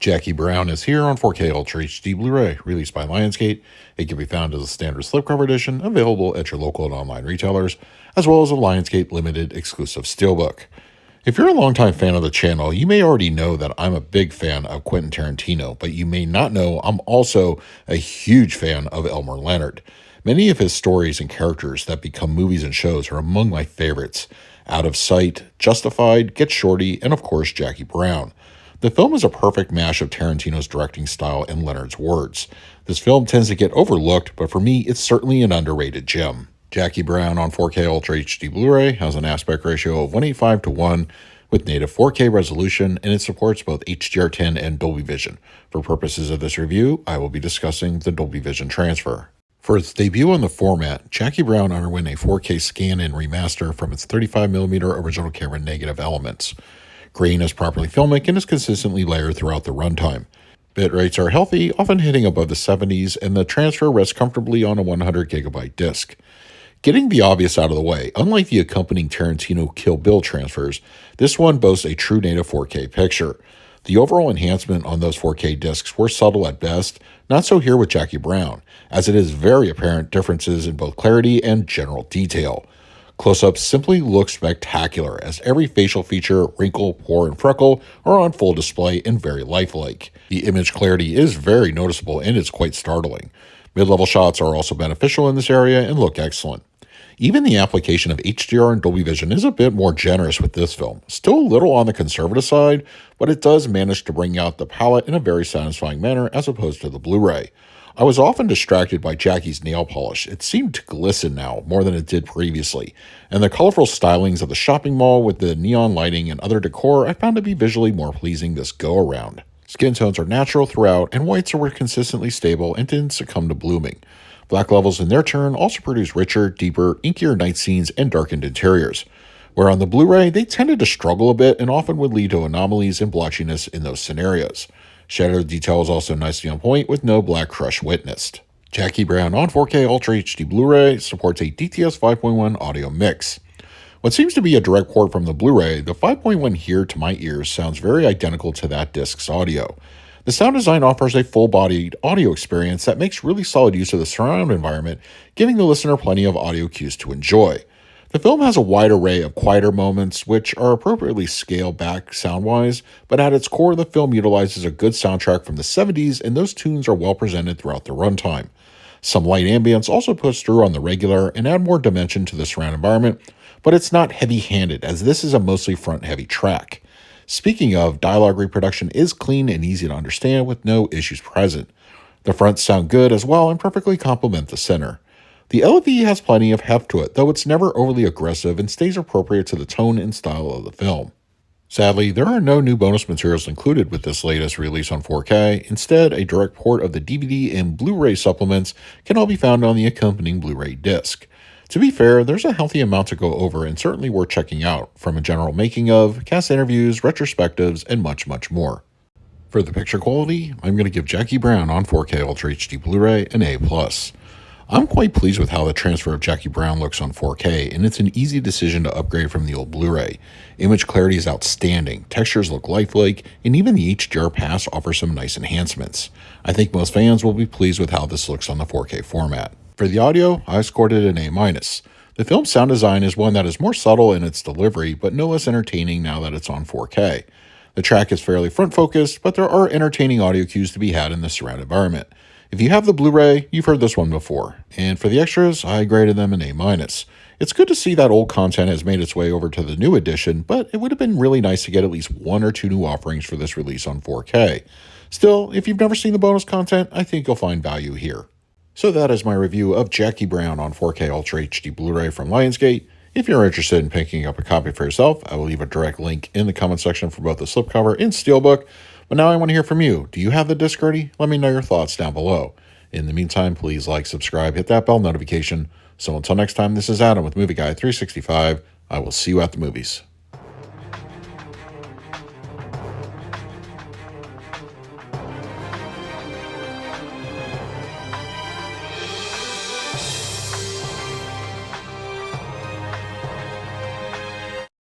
Jackie Brown is here on 4K Ultra HD Blu-ray, released by Lionsgate. It can be found as a standard slipcover edition, available at your local and online retailers, as well as a Lionsgate limited exclusive steelbook. If you're a longtime fan of the channel, you may already know that I'm a big fan of Quentin Tarantino, but you may not know I'm also a huge fan of Elmore Leonard. Many of his stories and characters that become movies and shows are among my favorites. Out of Sight, Justified, Get Shorty, and of course Jackie Brown. The film is a perfect mash of Tarantino's directing style and Leonard's words. This film tends to get overlooked, but for me, it's certainly an underrated gem. Jackie Brown on 4K Ultra HD Blu-ray has an aspect ratio of 1:5:1 with native 4K resolution, and it supports both HDR10 and Dolby Vision. For purposes of this review, I will be discussing the Dolby Vision transfer. For its debut on the format, Jackie Brown underwent a 4K scan and remaster from its 35mm original camera negative elements. Grain is properly filmic and is consistently layered throughout the runtime. Bit rates are healthy, often hitting above the 70s, and the transfer rests comfortably on a 100GB disc. Getting the obvious out of the way, unlike the accompanying Tarantino Kill Bill transfers, this one boasts a true native 4K picture. The overall enhancement on those 4K discs were subtle at best, not so here with Jackie Brown, as it is very apparent differences in both clarity and general detail. Close-ups simply look spectacular, as every facial feature, wrinkle, pore, and freckle are on full display and very lifelike. The image clarity is very noticeable and it's quite startling. Mid-level shots are also beneficial in this area and look excellent. Even the application of HDR and Dolby Vision is a bit more generous with this film. Still a little on the conservative side, but it does manage to bring out the palette in a very satisfying manner as opposed to the Blu-ray. I was often distracted by Jackie's nail polish. It seemed to glisten now more than it did previously, and the colorful stylings of the shopping mall with the neon lighting and other decor I found to be visually more pleasing this go-around. Skin tones are natural throughout, and whites were consistently stable and didn't succumb to blooming. Black levels in their turn also produce richer, deeper, inkier night scenes and darkened interiors, where on the Blu-ray they tended to struggle a bit and often would lead to anomalies and blotchiness in those scenarios. Shadow detail is also nicely on point with no black crush witnessed. Jackie Brown on 4K Ultra HD Blu-ray supports a DTS 5.1 audio mix. What seems to be a direct port from the Blu-ray, the 5.1 here to my ears sounds very identical to that disc's audio. The sound design offers a full-bodied audio experience that makes really solid use of the surround environment, giving the listener plenty of audio cues to enjoy. The film has a wide array of quieter moments, which are appropriately scaled back sound-wise, but at its core, the film utilizes a good soundtrack from the 70s, and those tunes are well presented throughout the runtime. Some light ambience also puts through on the regular and add more dimension to the surround environment, but it's not heavy-handed, as this is a mostly front-heavy track. Speaking of, dialogue reproduction is clean and easy to understand with no issues present. The fronts sound good as well and perfectly complement the center. The LV has plenty of heft to it, though it's never overly aggressive and stays appropriate to the tone and style of the film. Sadly, there are no new bonus materials included with this latest release on 4K. Instead, a direct port of the DVD and Blu-ray supplements can all be found on the accompanying Blu-ray disc. To be fair, there's a healthy amount to go over and certainly worth checking out, from a general making of, cast interviews, retrospectives, and much, much more. For the picture quality, I'm going to give Jackie Brown on 4K Ultra HD Blu-ray an A+. I'm quite pleased with how the transfer of Jackie Brown looks on 4K, and it's an easy decision to upgrade from the old Blu-ray. Image clarity is outstanding, textures look lifelike, and even the HDR pass offers some nice enhancements. I think most fans will be pleased with how this looks on the 4K format. For the audio, I scored it an A-. The film's sound design is one that is more subtle in its delivery, but no less entertaining now that it's on 4K. The track is fairly front-focused, but there are entertaining audio cues to be had in the surround environment. If you have the Blu-ray, you've heard this one before, and for the extras, I graded them an A-. It's good to see that old content has made its way over to the new edition, but it would have been really nice to get at least one or two new offerings for this release on 4K. Still, if you've never seen the bonus content, I think you'll find value here. So that is my review of Jackie Brown on 4K Ultra HD Blu-ray from Lionsgate. If you're interested in picking up a copy for yourself, I will leave a direct link in the comment section for both the slipcover and steelbook. But now I want to hear from you. Do you have the disc already? Let me know your thoughts down below. In the meantime, please like, subscribe, hit that bell notification. So until next time, this is Adam with Movie Guy 365. I will see you at the movies.